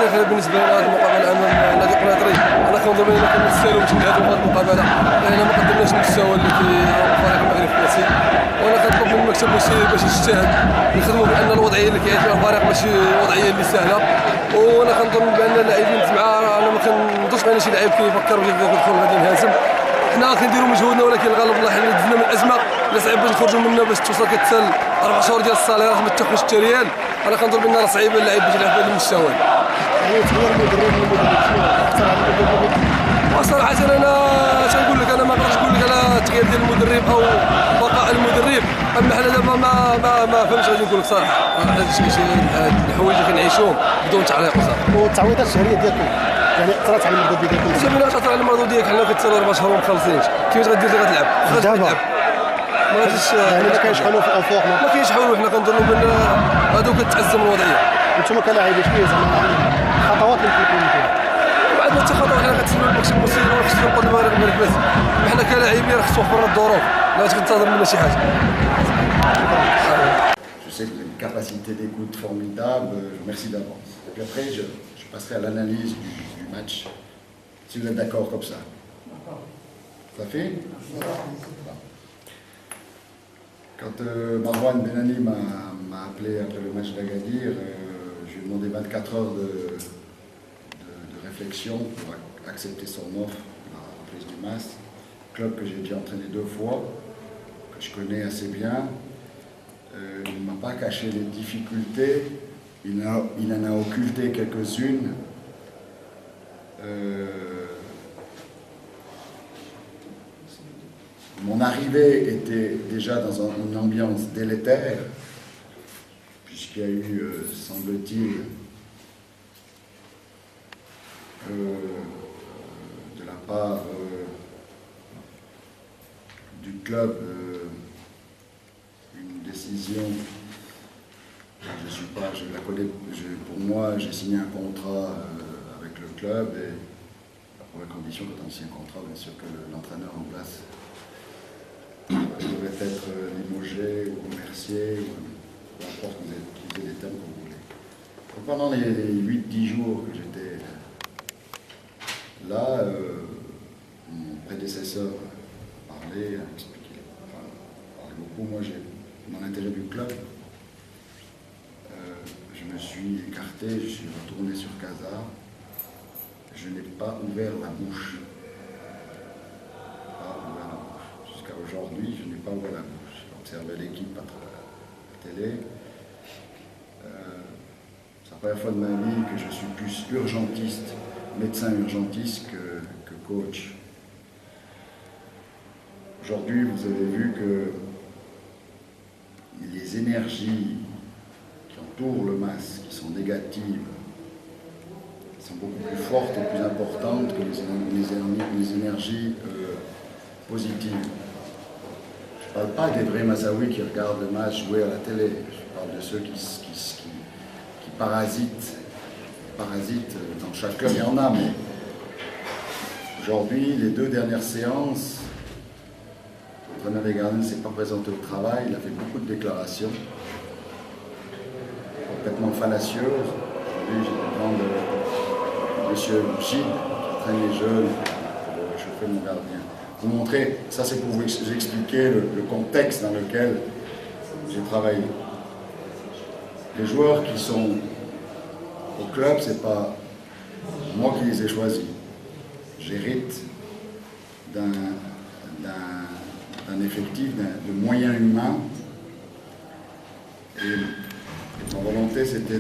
سهله بالنسبه لنا هذه المقابله امام نادي قنيطري. انا كنظن باننا كنا نستاهلوا باش نهضروا هذه المقابله لان ما قدمناش المستوى اللي كيفرق الفريق المغربي الكلاسي. وانا كنطلب من المكتب باش يجتهد نخدموا بان الوضعيه اللي كيعيش فيها الفريق ماشي وضعيه اللي سهله. وانا كنظن بان اللاعبين مع انا ما كنظنش بان شي لاعب كيفكر باش يدخل غادي ينهزم. حنا كنديروا مجهودنا ولكن الغالب الله حنا دزنا من الازمه اللي صعيب باش نخرجوا منها باش توصل كتسال 4 شهور ديال الصالير راه ما تاخذش حتى ريال. انا كنظن بان راه صعيب اللاعب باش يلعب بهذا المستوى. وصراحه انا تنقول لك انا ما نقدرش نقول لك على التغيير ديال المدرب او بقاء المدرب. اما حنا دابا ما فهمتش غادي نقول لك صراحه هاد الحوايج اللي كنعيشوهم بدون تعليق صراحه. والتعويضات الشهريه ديالكم يعني اثرت على المردود ديالكم؟ جميله تاثر على المردوديه. حنا كتسالوا 4 شهور ومخلصينش كيفاش غدير اللي غتلعب؟ دابا ما غاديش يعني ما كاينش حلول في الافواق. ما كاينش حلول. حنا كنظنوا بان هادو كتعزم الوضعيه. انتم كلاعبين شنو زعما الخطوات اللي ممكن نديروا؟ بعد ما الخطوات حنا كنتسناو المكتب المسير وخصنا نقدموا المغرب بس. حنا كلاعبين راه خصو يوفر لنا الظروف لا تنتظر منا شي حاجه. Je sais que vous avez une capacité d'écoute formidable, je vous remercie d'avance. Et puis après, je passerai à l'analyse du match, si vous êtes d'accord comme ça. Ça fait? Quand Marwan Benani m'a appelé après le match d'Agadir, je lui ai demandé 24 heures de réflexion pour accepter son offre, la reprise du MAS, club que j'ai déjà entraîné 2 fois, que je connais assez bien. Il ne m'a pas caché les difficultés, il en a occulté quelques-unes. Mon arrivée était déjà dans une ambiance délétère, puisqu'il y a eu, semble-t-il, de la part du club une décision. Je suis pas, je la connais. Pour moi, j'ai signé un contrat avec le club et la première condition quand on signe un contrat, bien sûr que l'entraîneur en place devrait être limogé ou remercié, ou peu importe, vous utilisez les termes que vous voulez. Donc pendant les 8-10 jours que j'étais là, mon prédécesseur parlait, expliquait, parlait beaucoup. Moi, dans l'intérêt du club, je me suis écarté, je suis retourné sur Casa. Je n'ai pas ouvert la bouche. Jusqu'à aujourd'hui, je n'ai pas ouvert la bouche. J'ai observé l'équipe à la télé. C'est la première fois de ma vie que je suis plus urgentiste, médecin urgentiste que coach. Aujourd'hui, vous avez vu que les énergies qui entourent le masque, qui sont négatives, sont beaucoup plus fortes et plus importantes que les énergies positives. Je ne parle pas des vrais Massaouis qui regardent le match jouer à la télé. Je parle de ceux qui parasitent dans chaque club. Il y en a, mais aujourd'hui, les 2 dernières séances, l'entraîneur des gardiens ne s'est pas présenté au travail, il a fait beaucoup de déclarations complètement fallacieuses. Aujourd'hui, j'ai demandé M. Gide, qui entraîne les jeunes, pour chauffer mon gardien. Vous montrer, ça c'est pour vous expliquer le contexte dans lequel j'ai travaillé. Les joueurs qui sont au club, c'est pas moi qui les ai choisis. J'hérite d'un effectif, de moyens humains. Et ma volonté, c'était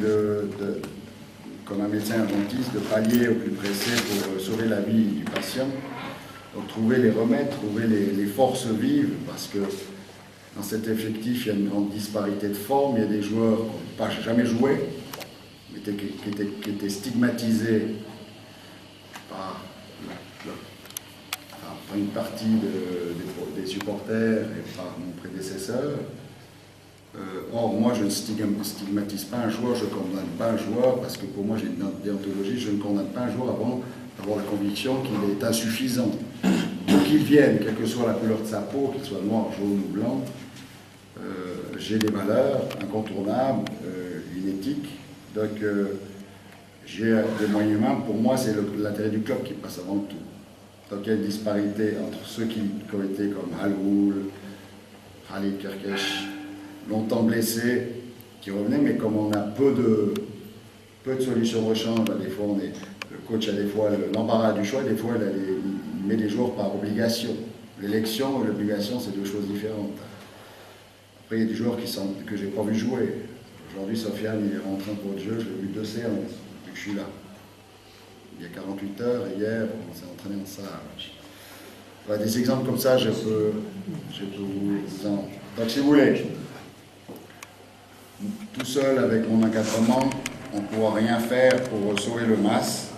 comme un médecin urgentiste, de pallier au plus pressé pour sauver la vie du patient. Donc trouver les remèdes, trouver les forces vives, parce que dans cet effectif, il y a une grande disparité de forme. Il y a des joueurs qui n'ont pas jamais joué, mais qui étaient stigmatisés par une partie des supporters et par mon prédécesseur. Or, moi, je ne stigmatise pas un joueur, je ne condamne pas un joueur, parce que pour moi, j'ai une déontologie, je ne condamne pas un joueur avant d'avoir la conviction qu'il est insuffisant. Qu'il vienne, quelle que soit la couleur de sa peau, qu'il soit noir, jaune ou blanc, j'ai des valeurs incontournables, une éthique. Donc, j'ai des moyens humains. Pour moi, c'est l'intérêt du club qui passe avant tout. Donc il y a une disparité entre ceux qui ont été comme Halwoul, Khalid Kerkesh, longtemps blessés, qui revenaient, mais comme on a peu de solutions de rechange, des fois le coach a des fois l'embarras du choix, des fois il met des joueurs par obligation. L'élection et l'obligation, c'est deux choses différentes. Après, il y a des joueurs que je n'ai pas vu jouer. Aujourd'hui, Sofiane, il est rentré pour le jeu, je l'ai vu 2 séances, depuis que je suis là. Il y a 48 heures, et hier, on s'est entraîné en salle. Voilà, des exemples comme ça, je peux vous en... Donc, si vous voulez, tout seul avec mon encadrement, on ne pourra rien faire pour sauver le MAS.